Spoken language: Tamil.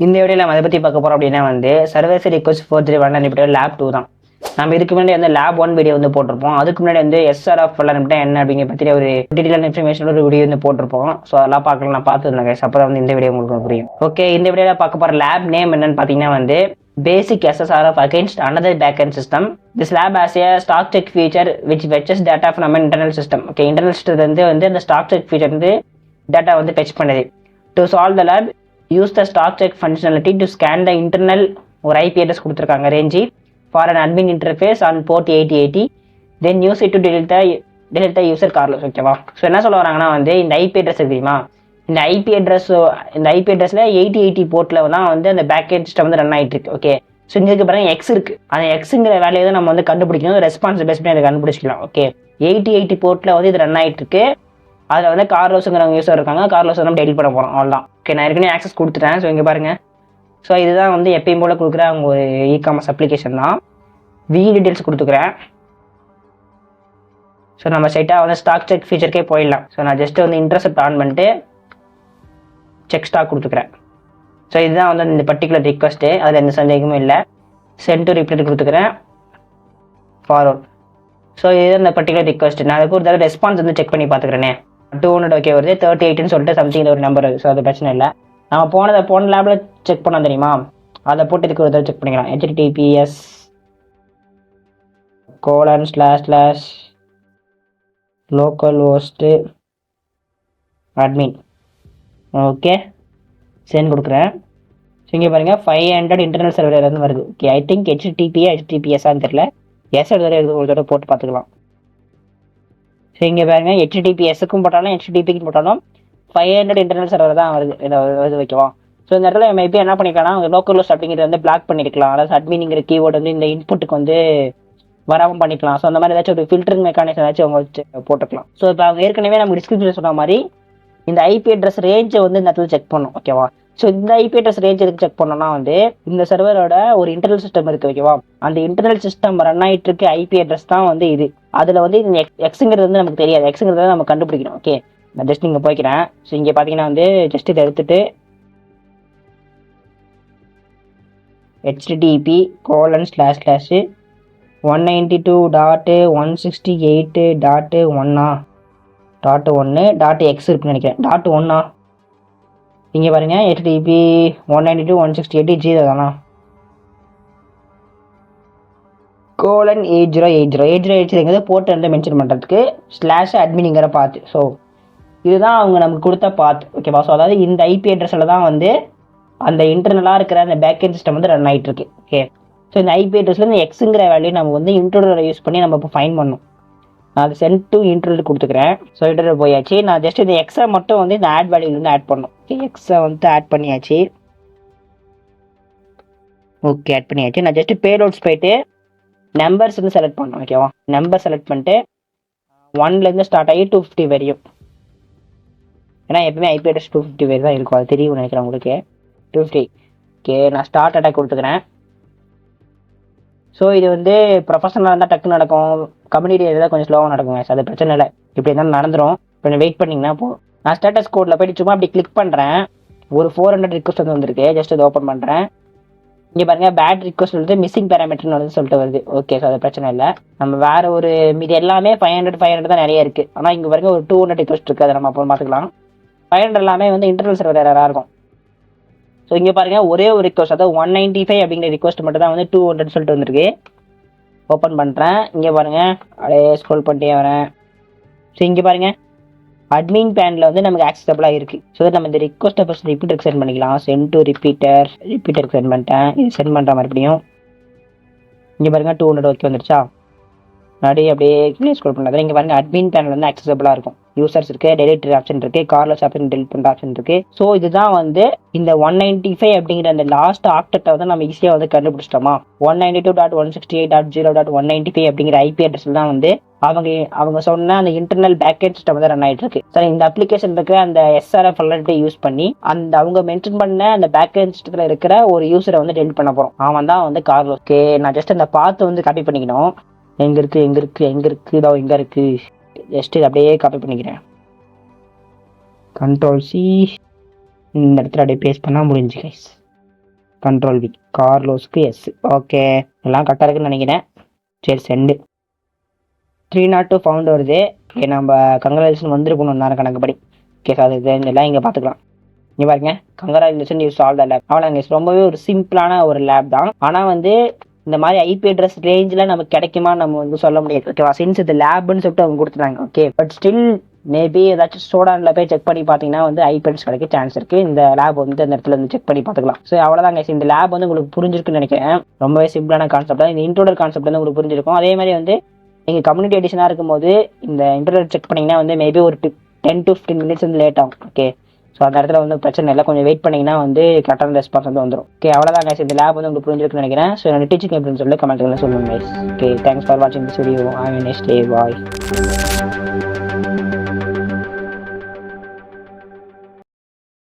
இந்த வீடியோவில் நம்ம அதை பற்றி பார்க்க போகிறோம் அப்படின்னா வந்து சர்வீஸ் ரிக்வஸ்ட் 431 அனுப்பிட்டு லேப் 2 தான். நம்ம இதுக்கு முன்னாடி வந்து லேப் 1 வீடியோ வந்து போட்டிருப்போம். அதுக்கு முன்னாடி வந்து SRF அனுப்பிட்டா என்ன அப்படிங்கிற பற்றி ஒரு டீட்டெயிலான இன்ஃபர்மேஷன் ஒரு வீடியோ வந்து போட்டிருப்போம். ஸோ அதெல்லாம் பார்க்கலாம், நான் பார்த்துருந்தேன் கைஸ். அப்போ வந்து இந்த வீடியோ உங்களுக்கு புரியும். ஓகே, இந்த வீடியோவில் பார்க்க போகிற லேப் நேம் என்னன்னு பார்த்தீங்கன்னா வந்து Basic SSRF against another backend system. This lab has a stock check feature which fetches data from an internal system. Okay, internal system வந்து அந்த stock check feature வந்து data வந்து fetch பண்ணுது. To solve the lab, use the stock check functionality to scan the internal or IP address கொடுத்துருக்காங்க range for an admin interface on port 8080. Then use it to delete the user Carlos. ஓகேவா? ஸோ என்ன சொல்ல வராங்கன்னா வந்து இந்த IP address தெரியுமா, இந்த ஐபி அட்ரஸ்ல 8080 போர்ட்ல தான் வந்து அந்த பேக்கெண்ட் சிஸ்டம் வந்து ரன் ஆகிட்டு இருக்கு. ஓகே, ஸோ இங்கே பாருங்க எக்ஸ் இருக்கு. அந்த எக்ஸுங்கிற வேலையை தான் நம்ம வந்து கண்டுபிடிக்கணும். ரெஸ்பான்ஸ் பேஸ் பண்ணி அதை கண்டுபிடிச்சிக்கலாம். ஓகே, 8080 போர்ட்ல வந்து இது ரன் ஆகிட்டு இருக்கு. அதில் வந்து கார்லோஸுங்கிறவங்க யூஸர் இருக்காங்க. கார்லோஸ் நம்ம டெலிட் பண்ண போகிறோம், அவ்வளோதான். ஓகே, நான் ஏற்கனவே ஆக்சஸ் கொடுத்துட்டேன். ஸோ இங்கே பாருங்க, ஸோ இதுதான் வந்து எப்பயும் போல கொடுக்குற அவங்க ஒரு இ-காமர்ஸ் அப்ளிகேஷன் தான். டீடைல்ஸ் கொடுத்துக்கிறேன். ஸோ நம்ம சைட்டாக வந்து ஸ்டாக் செக் ஃபீச்சருக்கே போயிடலாம். ஸோ நான் ஜஸ்ட் வந்து இன்டர்செப்ட் ஆன் பண்ணிட்டு செக் ஸ்டாக் கொடுத்துக்கிறேன். ஸோ இதுதான் வந்து இந்த பர்டிகுலர் ரிக்வஸ்ட்டு, அதில் எந்த சந்தேகமும் இல்லை. சென்ட் டு ரிப்ளை கொடுத்துக்கிறேன், ஃபார்வர்ட். ஸோ இது இந்த பர்டிகுலர் ரிக்வஸ்ட். நான் அதுக்கு ஒரு தடவை ரெஸ்பான்ஸ் வந்து செக் பண்ணி பார்த்துக்கிறேனே. 200 ஓகே வருது, 38ன்னு சொல்லிட்டு சம்திங் ஒரு நம்பர் வருது. ஸோ அது பிரச்சனை இல்லை. நம்ம போன லேபில் செக் பண்ணோம் தெரியுமா, அதை போட்டு இதுக்கு ஒரு தடவை செக் பண்ணிக்கலாம். https://localhost admin. ஓகே, சென்ட் கொடுக்குறேன். ஸோ இங்கே பாருங்கள் 500 இன்டர்னல் சர்வர் வந்து வருது. ஓகே, ஐ திங்க் HTTPSன்னு தெரியல. எஸ் ஒரு தடவை போட்டு பார்த்துக்கலாம். ஸோ இங்கே பாருங்கள் HTTPSக்கும் போட்டாலும் HTTPக்கும் போட்டாலும் 500 இன்டர்னல் சர்வர் தான் வருது. இதை வைக்கலாம். ஸோ இந்த இடத்துல மேபி என்ன பண்ணிக்கலாம், லோக்கல் ஹோஸ்ட் அப்படிங்கிறது வந்து பிளாக் பண்ணிருக்கலாம். அதாவது அட்மின்ங்கிற கீவேர்டு வந்து இந்த இன்புட்டுக்கு வந்து வராமல் பண்ணிக்கலாம். ஸோ அந்த மாதிரி ஏதாச்சும் ஒரு ஃபில்டரிங் மெக்கானிசம் ஏதாச்சும் அவங்க வச்சு போட்டுக்கலாம். ஸோ இப்போ அவங்க ஏற்கனவே நம்ம டிஸ்கிரிப்ஷன் சொன்ன மாதிரி இந்த ஐபி அட்ரஸ் ரேஞ்சை வந்து இந்த இடத்துல செக் பண்ணும். ஓகேவா? ஸோ இந்த ஐபி அட்ரஸ் ரேஞ்ச் எதுக்கு செக் பண்ணோம்னா வந்து இந்த சர்வரோட ஒரு இன்டர்னல் சிஸ்டம் இருக்கு. ஓகேவா? அந்த இன்டர்னல் சிஸ்டம் ரன் ஆகிட்டு இருக்க ஐபி அட்ரஸ் தான் வந்து இது. அதில் வந்து இந்த எக்ஸுங்கிறது வந்து நமக்கு தெரியாது. எக்ஸுங்கிறத நம்ம கண்டுபிடிக்கணும். ஓகே, நான் ஜஸ்ட் இங்கே போய்க்கிறேன். ஸோ இங்கே பார்த்தீங்கன்னா வந்து ஜஸ்ட் இதை எடுத்துட்டு http://192.168.1.1 இருக்குன்னு நினைக்கிறேன். .1 இங்கே பாருங்க, HTTP 192.168 தானா :8080 போர்ட் வந்து மென்ஷன் பண்ணுறதுக்கு /admin பாத். ஸோ இதுதான் அவங்க நமக்கு கொடுத்த பாத். ஓகேவா? ஸோ அதாவது இந்த ஐபி அட்ரஸில் தான் வந்து அந்த இன்டர்னலாக இருக்கிற அந்த பேக்கெண்ட் சிஸ்டம் வந்து ரன் ஆகிட்டு இருக்கு. ஓகே, ஸோ இந்த ஐபி அட்ரஸில் இந்த எக்ஸுங்கிற வேல்யூ நம்ம வந்து இன்ட்ரோடரை யூஸ் பண்ணி நம்ம இப்போ ஃபைன் பண்ணணும். நான் அது சென்ட் டு இன்ட்ரோடர் கொடுத்துக்கிறேன். ஸோ இன்ட்ரோடர் போயாச்சு. நான் ஜஸ்ட் இந்த எக்ஸை மட்டும் வந்து இந்த ஆட் வேல்யூலேருந்து ஆட் பண்ணணும். ஓகே, எக்ஸை வந்து ஆட் பண்ணியாச்சு. ஓகே, ஆட் பண்ணியாச்சு. நான் ஜஸ்ட் பேலோட்ஸ் போயிட்டு நம்பர்ஸ் வந்து செலக்ட் பண்ணணும். ஓகேவா? நம்பர் செலக்ட் பண்ணிட்டு 1லேருந்து ஸ்டார்ட் ஆகி 250 வரையும். ஏன்னா எப்பவுமே ஐபி அட்ரஸ் 250 வரை தான் இருக்கும். அது தெரியும் நினைக்கிறேன் உங்களுக்கு. 250. ஓகே, நான் ஸ்டார்ட் அட்டாக் கொடுத்துக்கிறேன். ஸோ இது வந்து ப்ரொஃபஷனலாக இருந்தால் டக்குன்னு நடக்கும். கம்யூனிட்டி ஏரியாவில் கொஞ்சம் ஸ்லோவாக நடக்குங்க. அது பிரச்சனை இல்லை, இப்படி இருந்தாலும் நடந்துடும். கொஞ்சம் வெயிட் பண்ணிங்கன்னா நான் ஸ்டேட்டஸ் கோடில் போய்ட்டு சும்மா அப்படி கிளிக் பண்ணுறேன். ஒரு 400 ரிக்வஸ்ட் வந்து வந்திருக்கு. ஜஸ்ட் அதை ஓப்பன் பண்ணுறேன். இங்கே பாருங்கள், பேட் ரிக்வஸ்ட் வந்து மிஸ்ஸிங் பேராமீட்டர்னு வந்து சொல்லிட்டு வருது. ஓகே, ஸோ அது பிரச்சனை இல்லை. நம்ம வேறு ஒரு மீது எல்லாமே 500 தான் நிறைய இருக்குது. ஆனால் இங்கே பாருங்க ஒரு 200 ரிக்வஸ்ட் இருக்குது. அதை நம்ம அப்புறம் பார்த்துக்கலாம். 500 எல்லாமே வந்து இன்டர்னல் சர்வர் எரராக இருக்கும். ஸோ இங்கே பாருங்கள், ஒரே ஒரு ரிக்வஸ்ட், அதாவது 195 அப்படிங்கிற ரிக்வஸ்ட் மட்டும் தான் வந்து 200 சொல்லிட்டு வந்துருக்கு. ஓப்பன் பண்ணுறேன். இங்கே பாருங்கள், அப்படியே ஸ்க்ரோல் பண்ணிட்டே வரேன். ஸோ இங்கே பாருங்கள், அட்மின் பேனில் வந்து நமக்கு ஆக்சஸபிளாக இருக்குது. ஸோ நம்ம இந்த ரிக்வஸ்ட்டை ஃபஸ்ட் ரிப்பீட்டருக்கு சென்ட் பண்ணிக்கலாம். சென்ட் டு ரிப்பீட்டருக்கு சென்ட் பண்ணிட்டேன். இது சென்ட் பண்ணுற மறுபடியும். இங்கே பாருங்கள் 200 ஓகே வந்துருச்சா? அப்படியே ஸ்க்ரோல் பண்ணாதான் இங்கே பாருங்கள் அட்மின் பேனில் வந்து ஆக்சஸபிளாக இருக்கும். யூசர்ஸ் இருக்கு, டெலிட் ஆப்ஷன் இருக்கு, கார்லஸ் ஆப்ஷன் டெலிட் பண்ணுற ஆப்ஷன் இருக்கு. ஸோ இதுதான் வந்து இந்த 195 அப்படிங்கிற அந்த லாஸ்ட் ஆக்டத்தை வந்து நம்ம ஈஸியாக வந்து கண்டுபிடிச்சிட்டோமா. 192.168.0.195 அப்படிங்கிற ஐபி அட்ரஸ்ல தான் வந்து அவங்க சொன்ன அந்த இன்டர்னல் பேக்கெண்ட் சிஸ்டம் வந்து ரன் ஆகிட்டு இருக்கு. சரி, இந்த அப்ளிகேஷன் இருக்கிற அந்த SRF யூஸ் பண்ணி அந்த அவங்க மென்ஷன் பண்ண அந்த பேக்கெண்ட் சிஸ்டத்தில் இருக்கிற ஒரு யூசரை வந்து டெலிட் பண்ண போகிறோம். அவன் தான் வந்து கார்லோஸ். ஓகே, நான் ஜஸ்ட் அந்த பார்த்து வந்து காப்பி பண்ணிக்கணும். எங்கே இருக்கு இதோ இங்கே இருக்கு. ஜஸ்ட் இது அப்படியே காப்பி பண்ணிக்கிறேன். Ctrl+C இந்த இடத்துல அப்படியே பேஸ்ட் பண்ணால் முடிஞ்சு கைஸ். Control V. கார்லோஸ்க்கு எஸ். ஓகே, எல்லாம் கரெக்டாக இருக்குன்னு நினைக்கிறேன். சரி, சென்டு. 302 ஃபவுண்ட் வருது. ஓகே, நம்ம கங்க்ராச்சுலேஷன் வந்துருக்கணும் நேரம் கணக்குப்படி. ஓகே சார், இது இதெல்லாம் இங்கே பார்த்துக்கலாம். இங்கே பாருங்க, congratulation you solve the lab. அவ்வளோ ரொம்பவே ஒரு சிம்பிளான ஒரு லேப் தான். ஆனால் வந்து இந்த மாதிரி ஐபி அட்ரஸ் ரேஞ்சில் நமக்கு கிடைக்குமா நம்ம வந்து சொல்ல முடியாது. ஓகேவா, சின்ஸ் இது லேப்னு சொல்லிட்டு அவங்க கொடுத்துட்டாங்க. ஓகே, பட் ஸ்டில் மேபி ஏதாச்சும் ஸ்டோடானில் போய் செக் பண்ணி பார்த்தீங்கன்னா வந்து ஐபி அட்ரஸ் கிடைக்க சான்ஸ் இருக்குது. இந்த லேப் வந்து அந்த இடத்துல வந்து செக் பண்ணி பார்த்துக்கலாம். ஸோ அவ்வளோதாங்க. இந்த லேப் வந்து உங்களுக்கு புரிஞ்சிருக்குன்னு நினைக்கிறேன். ரொம்பவே சிம்பிளான கான்செப்ட் தான். இந்த இன்ட்ரோடர் கான்செப்ட் வந்து உங்களுக்கு புரிஞ்சிருக்கும். அதே மாதிரி வந்து நீங்கள் கம்யூனிட்டி எடிஷனாக இருக்கும்போது இந்த இன்டர்நெட் செக் பண்ணிங்கன்னா வந்து மேபி ஒரு 10 to 15 மினிட்ஸ் வந்து லேட் ஆகும். ஓகே, ஸோ அந்த இடத்துல வந்து பிரச்சனை இல்லை. கொஞ்சம் வெயிட் பண்ணிங்கன்னா வந்து கரெக்டான ரெஸ்பான்ஸ் வந்து வந்துடும். ஓகே, அவ்வளோதான் guys. இந்த லேப் வந்து உங்களுக்கு புரிஞ்சிருக்குன்னு நினைக்கிறேன். ஸோ என்னோட டீச்சிங் அப்படின்னு சொல்லி கமெண்ட்ல சொல்லுங்கள் guys. ஓகே, தேங்க்ஸ் ஃபார் வாட்சிங் this video. Have a nice day. Bye.